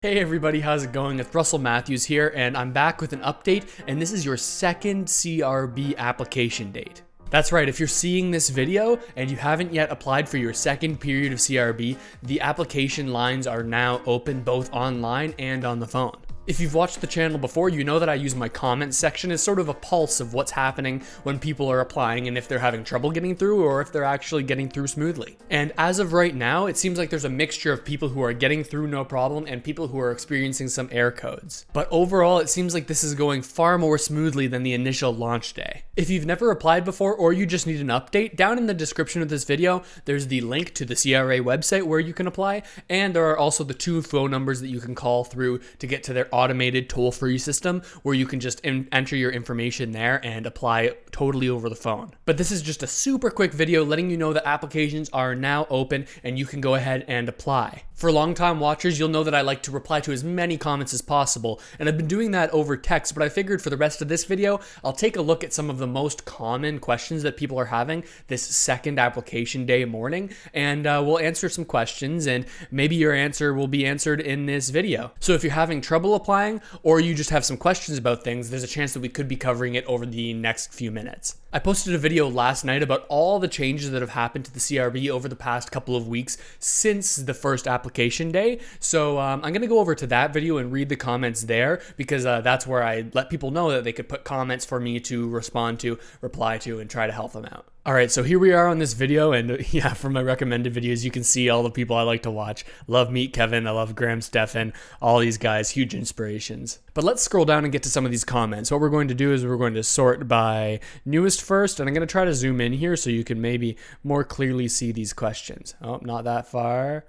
Hey everybody, how's it going? It's Russell Matthews here, and I'm back with an update, and this is your second CRB application date. That's right, if you're seeing this video and you haven't yet applied for your second period of CRB, the application lines are now open both online and on the phone. If you've watched the channel before, you know that I use my comments section as sort of a pulse of what's happening when people are applying and if they're having trouble getting through or if they're actually getting through smoothly. And as of right now, it seems like there's a mixture of people who are getting through no problem and people who are experiencing some error codes. But overall, it seems like this is going far more smoothly than the initial launch day. If you've never applied before or you just need an update, down in the description of this video, there's the link to the CRA website where you can apply, and there are also the 2 phone numbers that you can call through to get to their automated toll-free system where you can just enter your information there and apply totally over the phone. But this is just a super quick video letting you know that applications are now open and you can go ahead and apply. For long-time watchers, you'll know that I like to reply to as many comments as possible, and I've been doing that over text, but I figured for the rest of this video, I'll take a look at some of the most common questions that people are having this second application day morning, and we'll answer some questions, and maybe your answer will be answered in this video. So if you're having trouble applying, or you just have some questions about things, there's a chance that we could be covering it over the next few minutes. I posted a video last night about all the changes that have happened to the CRB over the past couple of weeks since the first application day. So I'm going to go over to that video and read the comments there because that's where I let people know that they could put comments for me to respond to, reply to, and try to help them out. All right, so here we are on this video, and yeah, for my recommended videos, you can see all the people I like to watch. Love Meet Kevin, I love Graham Stephan, all these guys, huge inspirations. But let's scroll down and get to some of these comments. What we're going to do is we're going to sort by newest first, and I'm going to try to zoom in here so you can maybe more clearly see these questions. Oh, not that far.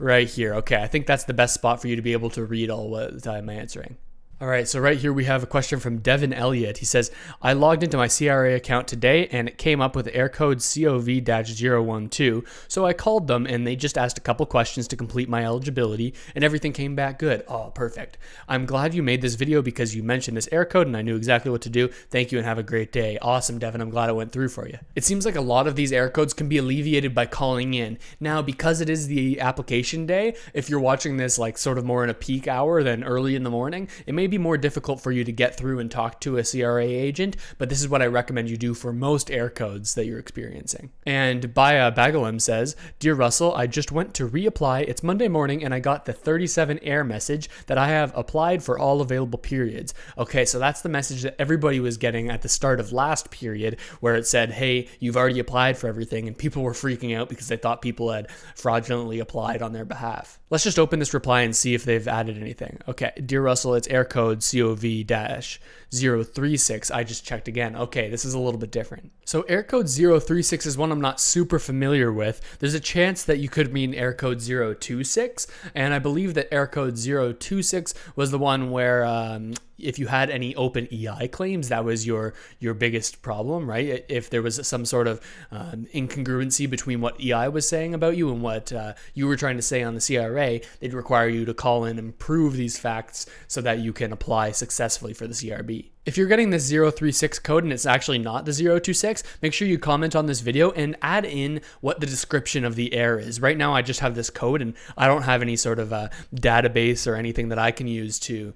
Right here. Okay, I think that's the best spot for you to be able to read all what I'm answering. All right, so right here we have a question from Devin Elliott. He says, I logged into my CRA account today and it came up with error code COV-012. So I called them and they just asked a couple questions to complete my eligibility and everything came back good. Oh, perfect. I'm glad you made this video because you mentioned this error code and I knew exactly what to do. Thank you and have a great day. Awesome, Devin. I'm glad it went through for you. It seems like a lot of these error codes can be alleviated by calling in. Now, because it is the application day, if you're watching this like sort of more in a peak hour than early in the morning, it may be more difficult for you to get through and talk to a CRA agent, but this is what I recommend you do for most error codes that you're experiencing. And Baya Bagalim says, Dear Russell, I just went to reapply. It's Monday morning and I got the 37 error message that I have applied for all available periods. Okay, so that's the message that everybody was getting at the start of last period where it said, hey, you've already applied for everything, and people were freaking out because they thought people had fraudulently applied on their behalf. Let's just open this reply and see if they've added anything. Okay, Dear Russell, it's error code COV-036. I just checked again. Okay, this is a little bit different. So error code 036 is one I'm not super familiar with. There's a chance that you could mean error code 026, and I believe that error code 026 was the one where if you had any open EI claims, that was your biggest problem, right? If there was some sort of incongruency between what EI was saying about you and what you were trying to say on the CRA, they'd require you to call in and prove these facts so that you can apply successfully for the CRB. If you're getting this 036 code and it's actually not the 026, make sure you comment on this video and add in what the description of the error is. Right now, I just have this code and I don't have any sort of a database or anything that I can use to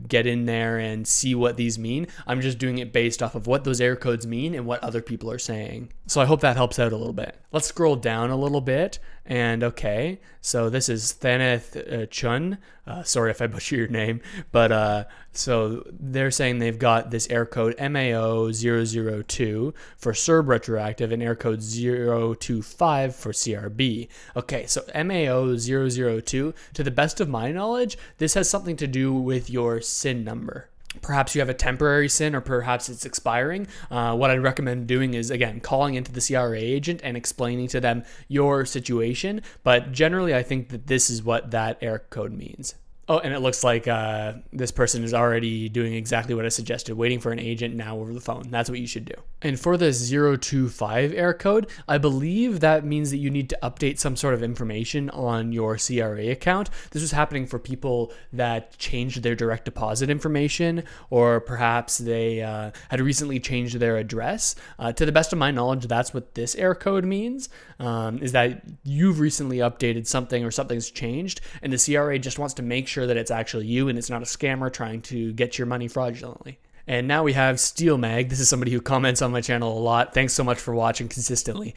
get in there and see what these mean. I'm just doing it based off of what those error codes mean and what other people are saying. So I hope that helps out a little bit. Let's scroll down a little bit. And okay, so this is Thaneth Chun. Sorry if I butcher your name, but so they're saying they've got this error code MAO002 for CERB retroactive and error code 025 for CRB. Okay, so MAO002, to the best of my knowledge, this has something to do with your SIN number. Perhaps you have a temporary SIN or perhaps it's expiring. What I'd recommend doing is, again, calling into the CRA agent and explaining to them your situation. But generally, I think that this is what that error code means. Oh, and it looks like this person is already doing exactly what I suggested, waiting for an agent now over the phone. That's what you should do. And for the 025 error code, I believe that means that you need to update some sort of information on your CRA account. This was happening for people that changed their direct deposit information, or perhaps they had recently changed their address. To the best of my knowledge, that's what this error code means, is that you've recently updated something or something's changed, and the CRA just wants to make sure sure that it's actually you and it's not a scammer trying to get your money fraudulently. And now we have Steel Mag. This is somebody who comments on my channel a lot. Thanks so much for watching consistently.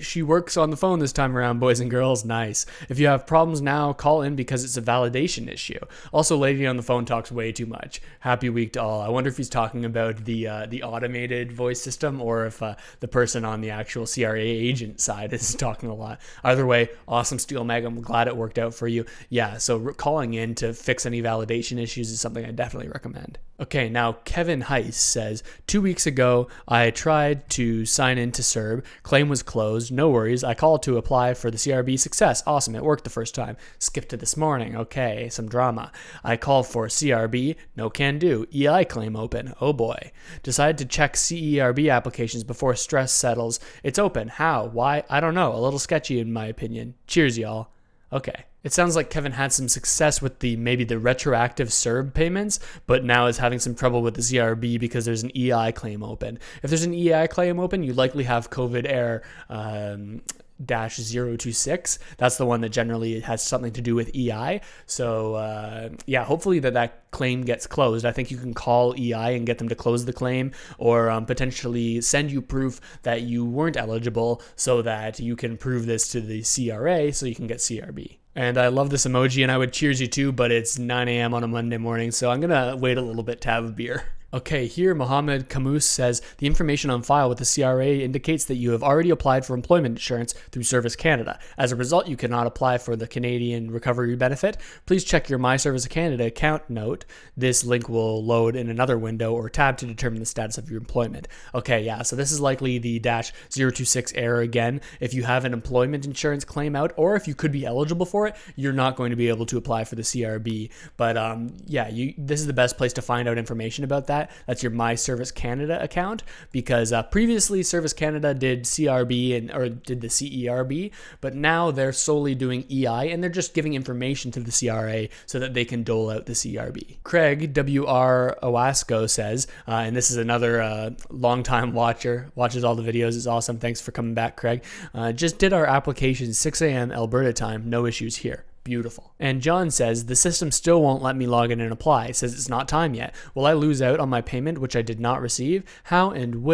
She works on the phone this time around, boys and girls. Nice. If you have problems now, call in because it's a validation issue. Also, lady on the phone talks way too much. Happy week to all. I wonder if he's talking about the automated voice system or if the person on the actual CRA agent side is talking a lot. Either way, awesome Steel Mag. I'm glad it worked out for you. Yeah, so calling in to fix any validation issues is something I definitely recommend. Okay, now Kevin Heiss says, 2 weeks ago, I tried to sign into CERB. Claim was closed. No worries. I called to apply for the CRB. Success. Awesome. It worked the first time. Skip to this morning. Okay, some drama. I called for CRB. No can do. EI claim open. Oh boy. Decided to check CERB applications before stress settles. It's open. How? Why? I don't know. A little sketchy in my opinion. Cheers, y'all. Okay. It sounds like Kevin had some success with maybe the retroactive CERB payments, but now is having some trouble with the CRB because there's an EI claim open. If there's an EI claim open, you likely have COVID error -026. That's the one that generally has something to do with EI. So yeah, hopefully that claim gets closed. I think you can call EI and get them to close the claim, or potentially send you proof that you weren't eligible so that you can prove this to the CRA so you can get CRB. And I love this emoji, and I would cheers you too, but it's 9 a.m. on a Monday morning, so I'm gonna wait a little bit to have a beer. Okay, here Mohammed Camus says, the information on file with the CRA indicates that you have already applied for employment insurance through Service Canada. As a result, you cannot apply for the Canadian Recovery Benefit. Please check your My Service Canada account note. This link will load in another window or tab to determine the status of your employment. Okay, yeah, so this is likely the -026 error again. If you have an employment insurance claim out, or if you could be eligible for it, you're not going to be able to apply for the CRB. But yeah, this is the best place to find out information about that. That's your My Service Canada account, because previously Service Canada did CRB or did the CERB, but now they're solely doing EI, and they're just giving information to the CRA so that they can dole out the CRB. Craig W.R. Owasco says, and this is another longtime watcher, watches all the videos, is awesome. Thanks for coming back, Craig. Just did our application 6 a.m. Alberta time, no issues here. Beautiful. And John says, the system still won't let me log in and apply. It says it's not time yet. Will I lose out on my payment, which I did not receive? How and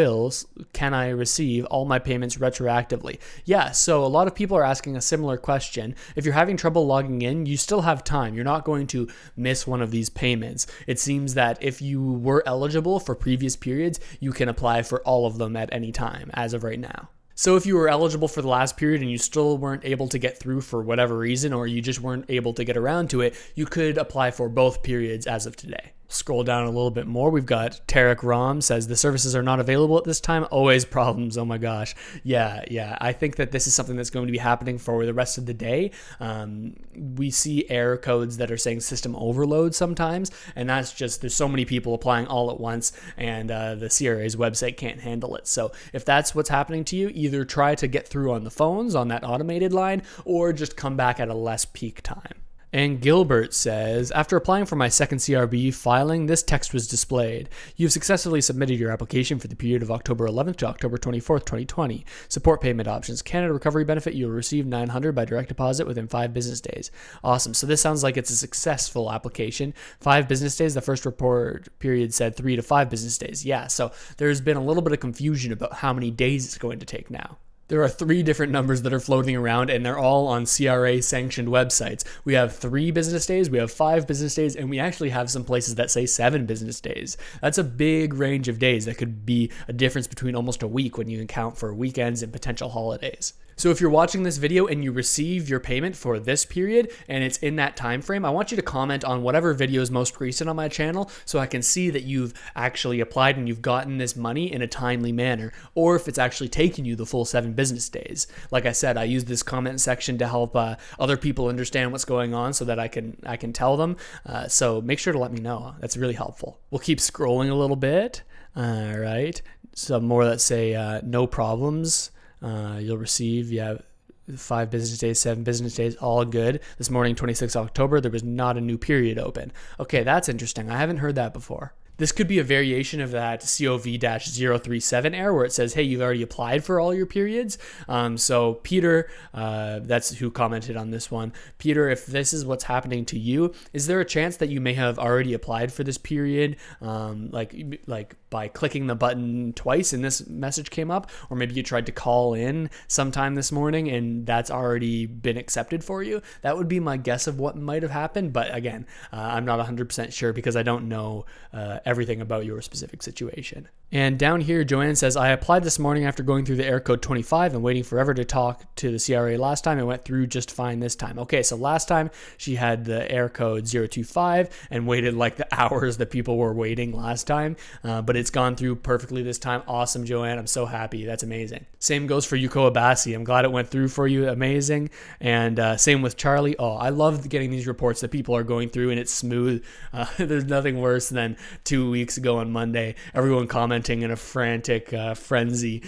can I receive all my payments retroactively? Yeah, so a lot of people are asking a similar question. If you're having trouble logging in, you still have time. You're not going to miss one of these payments. It seems that if you were eligible for previous periods, you can apply for all of them at any time as of right now. So if you were eligible for the last period and you still weren't able to get through for whatever reason, or you just weren't able to get around to it, you could apply for both periods as of today. Scroll down a little bit more. We've got Tarek Ram says, the services are not available at this time. Always problems. Oh my gosh. Yeah. I think that this is something that's going to be happening for the rest of the day. We see error codes that are saying system overload sometimes, and that's just, there's so many people applying all at once, and the CRA's website can't handle it. So if that's what's happening to you, either try to get through on the phones on that automated line, or just come back at a less peak time. And Gilbert says, after applying for my second CRB filing, this text was displayed. You've successfully submitted your application for the period of October 11th to October 24th, 2020. Support payment options. Canada Recovery Benefit, you'll receive $900 by direct deposit within 5 business days. Awesome. So this sounds like it's a successful application. 5 business days. The first report period said 3 to 5 business days. Yeah, so there's been a little bit of confusion about how many days it's going to take now. There are 3 different numbers that are floating around, and they're all on CRA sanctioned websites. We have 3 business days, we have 5 business days, and we actually have some places that say 7 business days. That's a big range of days. That could be a difference between almost a week when you account for weekends and potential holidays. So if you're watching this video and you receive your payment for this period and it's in that time frame, I want you to comment on whatever video is most recent on my channel so I can see that you've actually applied and you've gotten this money in a timely manner, or if it's actually taken you the full 7 business days. Like I said, I use this comment section to help other people understand what's going on so that I can tell them. So make sure to let me know. That's really helpful. We'll keep scrolling a little bit. All right. Some more that say no problems. You'll receive, 5 business days, 7 business days, all good. This morning, 26 October, there was not a new period open. Okay, that's interesting. I haven't heard that before. This could be a variation of that COV-037 error where it says, hey, you've already applied for all your periods. So Peter, that's who commented on this one. Peter, if this is what's happening to you, is there a chance that you may have already applied for this period, like by clicking the button twice and this message came up? Or maybe you tried to call in sometime this morning and that's already been accepted for you? That would be my guess of what might have happened. But again, I'm not 100% sure because I don't know everything about your specific situation. And down here, Joanne says, I applied this morning after going through the error code 25 and waiting forever to talk to the CRA last time. It went through just fine this time. Okay, so last time she had the error code 025 and waited like the hours that people were waiting last time, but it's gone through perfectly this time. Awesome, Joanne. I'm so happy. That's amazing. Same goes for Yuko Abasi. I'm glad it went through for you. Amazing. And same with Charlie. Oh, I love getting these reports that people are going through and it's smooth. There's nothing worse than 2 weeks ago on Monday, everyone commenting in a frantic frenzy,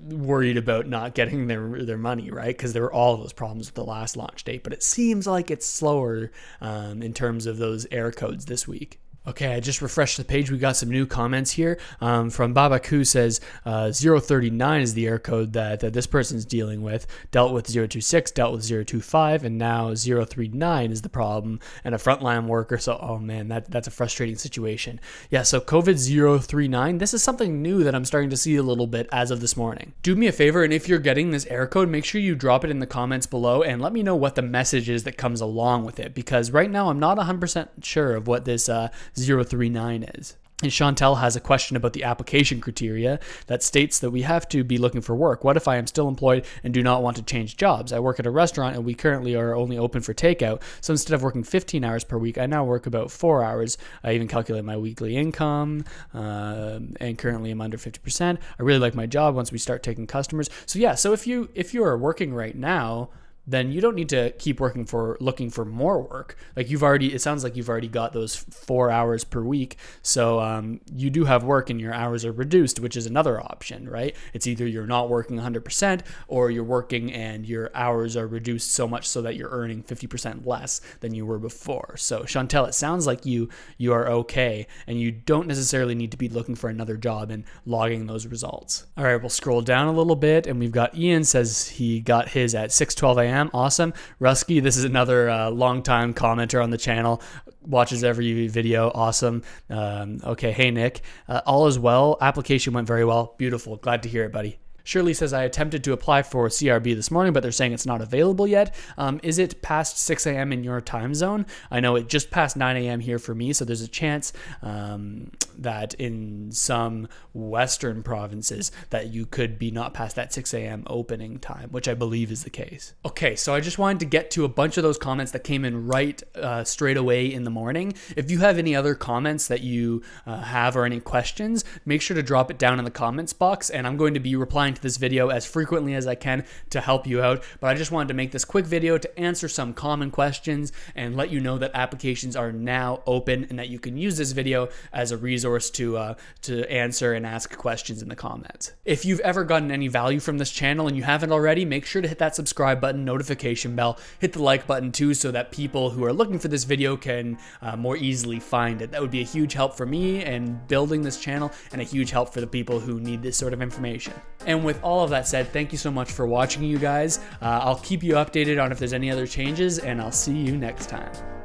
worried about not getting their money, right? Because there were all those problems with the last launch date, but it seems like it's slower in terms of those error codes this week. Okay, I just refreshed the page. We got some new comments here from Babak, who says 039 is the error code that this person's dealing with. Dealt with 026, dealt with 025, and now 039 is the problem. And a frontline worker. So, oh man, that's a frustrating situation. Yeah, so COVID 039, this is something new that I'm starting to see a little bit as of this morning. Do me a favor, and if you're getting this error code, make sure you drop it in the comments below and let me know what the message is that comes along with it. Because right now, I'm not 100% sure of what this 039 is. And Chantel has a question about the application criteria that states that we have to be looking for work. What if I am still employed and do not want to change jobs? I work at a restaurant and we currently are only open for takeout. So instead of working 15 hours per week, I now work about 4 hours. I even calculate my weekly income and currently I'm under 50%. I really like my job once we start taking customers. So yeah, so if you are working right now, then you don't need to keep looking for more work. Like it sounds like you've already got those 4 hours per week. So you do have work and your hours are reduced, which is another option, right? It's either you're not working 100% or you're working and your hours are reduced so much so that you're earning 50% less than you were before. So Chantel, it sounds like you are okay and you don't necessarily need to be looking for another job and logging those results. All right, we'll scroll down a little bit and we've got Ian says he got his at 6:12 a.m. Awesome. Rusky, this is another long-time commenter on the channel, watches every video. Awesome. Okay, hey Nick, all is well. Application went very well. Beautiful. Glad to hear it, buddy. Shirley says, I attempted to apply for CRB this morning, but they're saying it's not available yet. Is it past 6 a.m. in your time zone? I know it just passed 9 a.m. here for me, so there's a chance that in some Western provinces that you could be not past that 6 a.m. opening time, which I believe is the case. Okay, so I just wanted to get to a bunch of those comments that came in right straight away in the morning. If you have any other comments that you have or any questions, make sure to drop it down in the comments box, and I'm going to be replying to this video as frequently as I can to help you out. But I just wanted to make this quick video to answer some common questions and let you know that applications are now open and that you can use this video as a resource to answer and ask questions in the comments. If you've ever gotten any value from this channel and you haven't already, make sure to hit that subscribe button, notification bell, hit the like button too, so that people who are looking for this video can more easily find it. That would be a huge help for me in building this channel and a huge help for the people who need this sort of information. And with all of that said, thank you so much for watching, you guys. I'll keep you updated on if there's any other changes, and I'll see you next time.